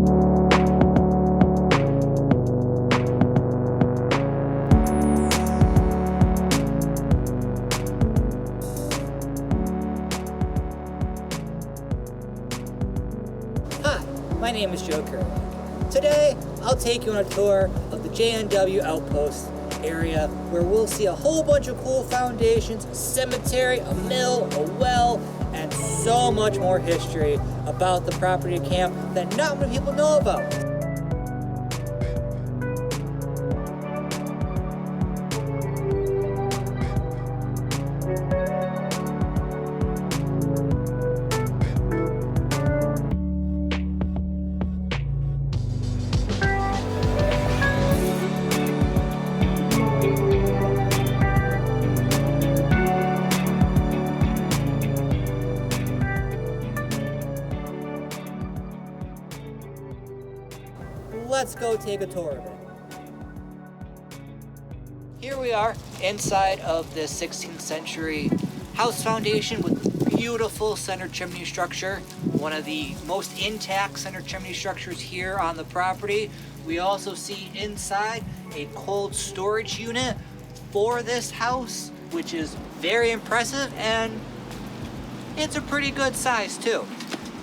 My name is Joe Kerr. Today, I'll take you on a tour of the JNW Outpost area where we'll see a whole bunch of cool foundations, a cemetery, a mill, a well, and so much more history about the property camp that not many people know about. Let's go take a tour of it. Here we are inside of the 16th century house foundation with beautiful center chimney structure, one of the most intact center chimney structures here on the property. We also see inside a cold storage unit for this house, which is very impressive, and it's a pretty good size too.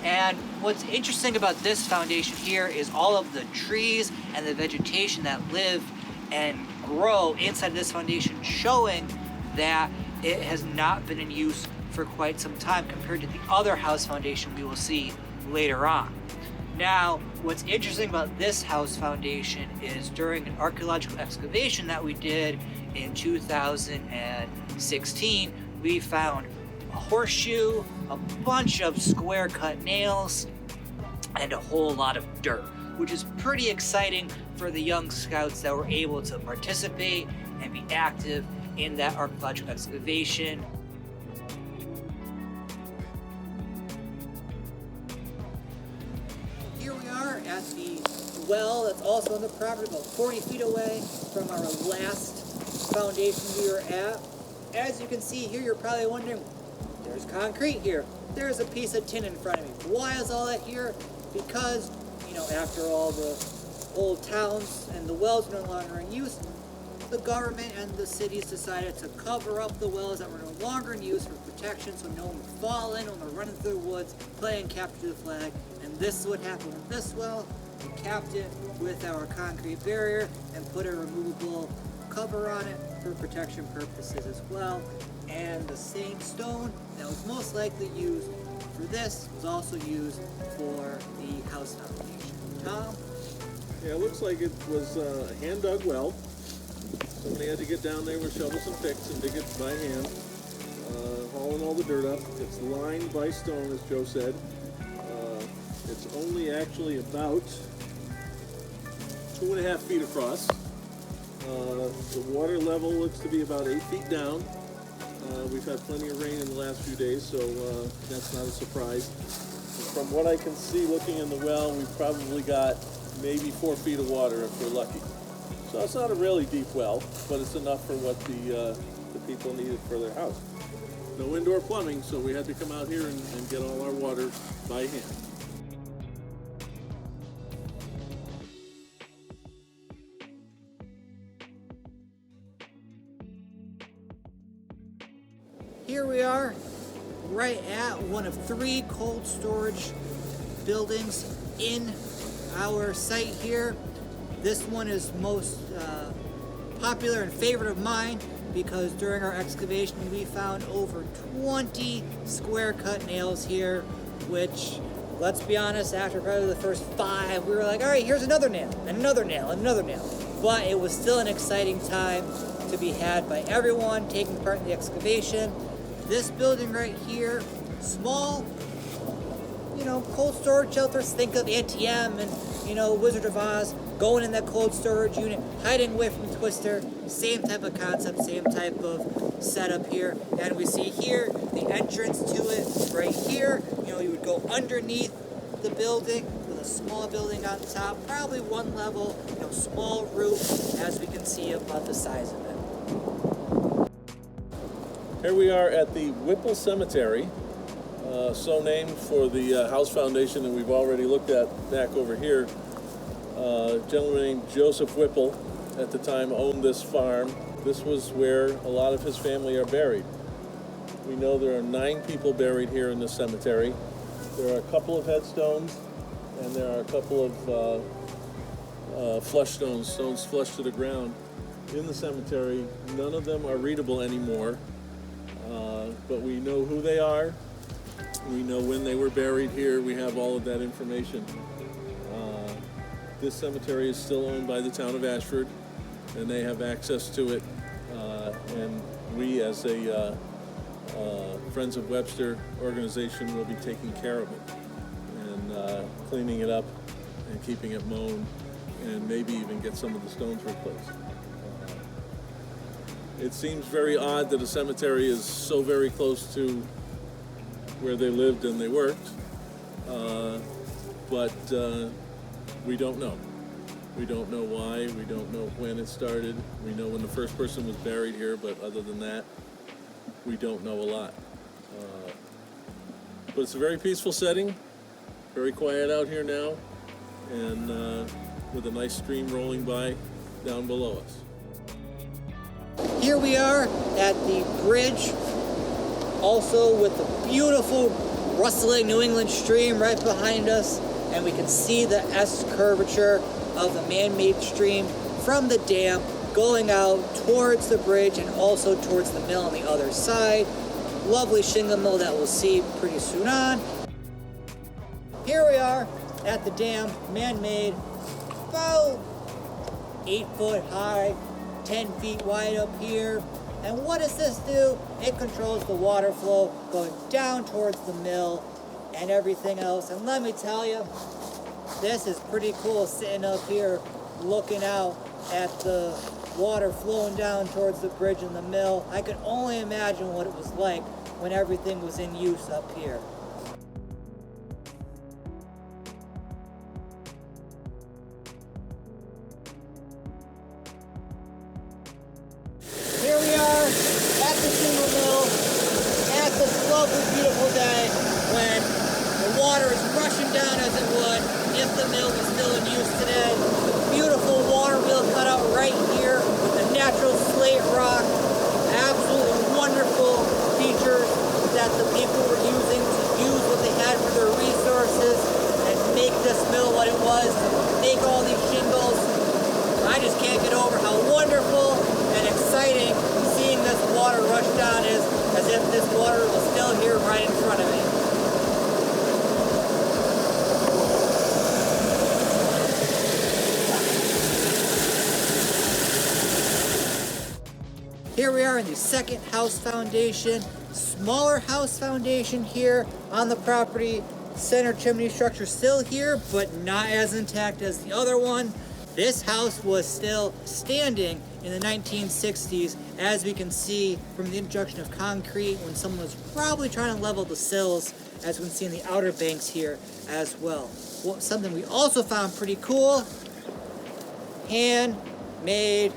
And what's interesting about this foundation here is all of the trees and the vegetation that live and grow inside this foundation, showing that it has not been in use for quite some time compared to the other house foundation we will see later on. Now, what's interesting about this house foundation is during an archaeological excavation that we did in 2016, we found a horseshoe, a bunch of square cut nails, and a whole lot of dirt, which is pretty exciting for the young scouts that were able to participate and be active in that archaeological excavation. Here we are at the well that's also on the property, about 40 feet away from our last foundation we were at. As you can see here, you're probably wondering, there's concrete here. There's a piece of tin in front of me. Why is all that here? Because, after all the old towns and the wells are no longer in use, the government and the cities decided to cover up the wells that were no longer in use for protection so no one would fall in when they're running through the woods playing capture the flag. And this is what happened with this well. We capped it with our concrete barrier and put a removable cover on it for protection purposes as well. And the same stone that was most likely used for this was also used for the house foundation. Tom? Yeah, it looks like it was a hand-dug well. Somebody had to get down there with shovels and picks and dig it by hand, hauling all the dirt up. It's lined by stone, as Joe said. It's only actually about 2.5 feet across. The water level looks to be about 8 feet down. We've had plenty of rain in the last few days, so that's not a surprise. From what I can see looking in the well, we've probably got maybe 4 feet of water if we're lucky. So it's not a really deep well, but it's enough for what the people needed for their house. No indoor plumbing, so we had to come out here and get all our water by hand. Here we are, right at one of 3 cold storage buildings in our site here. This one is most popular and favorite of mine because during our excavation we found over 20 square cut nails here, which, let's be honest, after probably the first 5, we were like, all right, here's another nail, and another nail, and another nail. But it was still an exciting time to be had by everyone taking part in the excavation. This building right here, small, cold storage shelters. Think of ATM and, Wizard of Oz, going in that cold storage unit, hiding away from Twister. Same type of concept, same type of setup here. And we see here the entrance to it right here. You would go underneath the building with a small building on top, probably 1 level, small roof, as we can see about the size of it. Here we are at the Whipple Cemetery. so named for the house foundation that we've already looked at back over here. A gentleman named Joseph Whipple at the time owned this farm. This was where a lot of his family are buried. We know there are 9 people buried here in this cemetery. There are a couple of headstones, and there are a couple of flush stones, stones flush to the ground in the cemetery. None of them are readable anymore, but we know who they are. We know when they were buried here. We have all of that information. This cemetery is still owned by the town of Ashford, and they have access to it. And we, as a Friends of Webster organization, will be taking care of it and cleaning it up and keeping it mown, and maybe even get some of the stones replaced. It seems very odd that a cemetery is so very close to where they lived and they worked, but we don't know. We don't know why. We don't know when it started. We know when the first person was buried here, but other than that, we don't know a lot. But it's a very peaceful setting, very quiet out here now, and with a nice stream rolling by down below us. Here we are at the bridge, also with the beautiful rustling New England stream right behind us, and we can see the S curvature of the man-made stream from the dam going out towards the bridge and also towards the mill on the other side. Lovely shingle mill that we'll see pretty soon on. Here we are at the dam, man-made, about 8 foot high, 10 feet wide up here. And what does this do? It controls the water flow going down towards the mill and everything else. And let me tell you, this is pretty cool sitting up here looking out at the water flowing down towards the bridge and the mill. I can only imagine what it was like when everything was in use up here. Here we are at the single mill at this lovely, beautiful day when the water is rushing down as it would if the mill was still in use today. Beautiful water wheel cut out right here with the natural slate rock. Absolutely wonderful features that the people were using to use what they had for their resources and make this mill what it was, make all these shingles. I just can't get over how wonderful and exciting seeing this water rush down is, as if this water was still here right in front of me. Here we are in the second house foundation, smaller house foundation here on the property. Center chimney structure still here, but not as intact as the other one. This house was still standing in the 1960s, as we can see from the introduction of concrete when someone was probably trying to level the sills, as we can see in the outer banks here as well. Well, something we also found pretty cool, handmade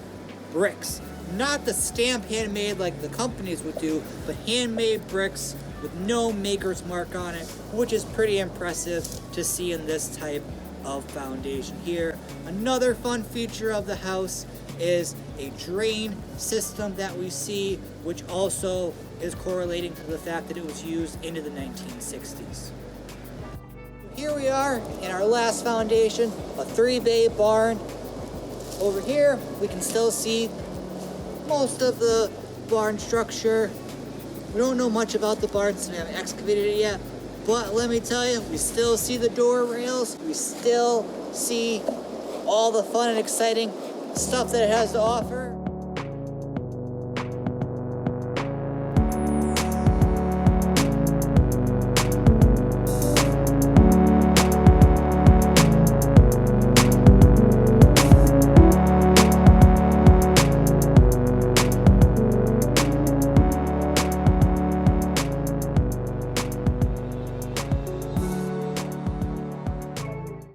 bricks. Not the stamp handmade like the companies would do, but handmade bricks with no maker's mark on it, which is pretty impressive to see in this type of foundation here. Another fun feature of the house is a drain system that we see, which also is correlating to the fact that it was used into the 1960s. Here we are in our last foundation, a 3-bay barn. Over here, we can still see most of the barn structure. We don't know much about the barn since we haven't excavated it yet, but let me tell you, we still see the door rails. We still see all the fun and exciting stuff that it has to offer.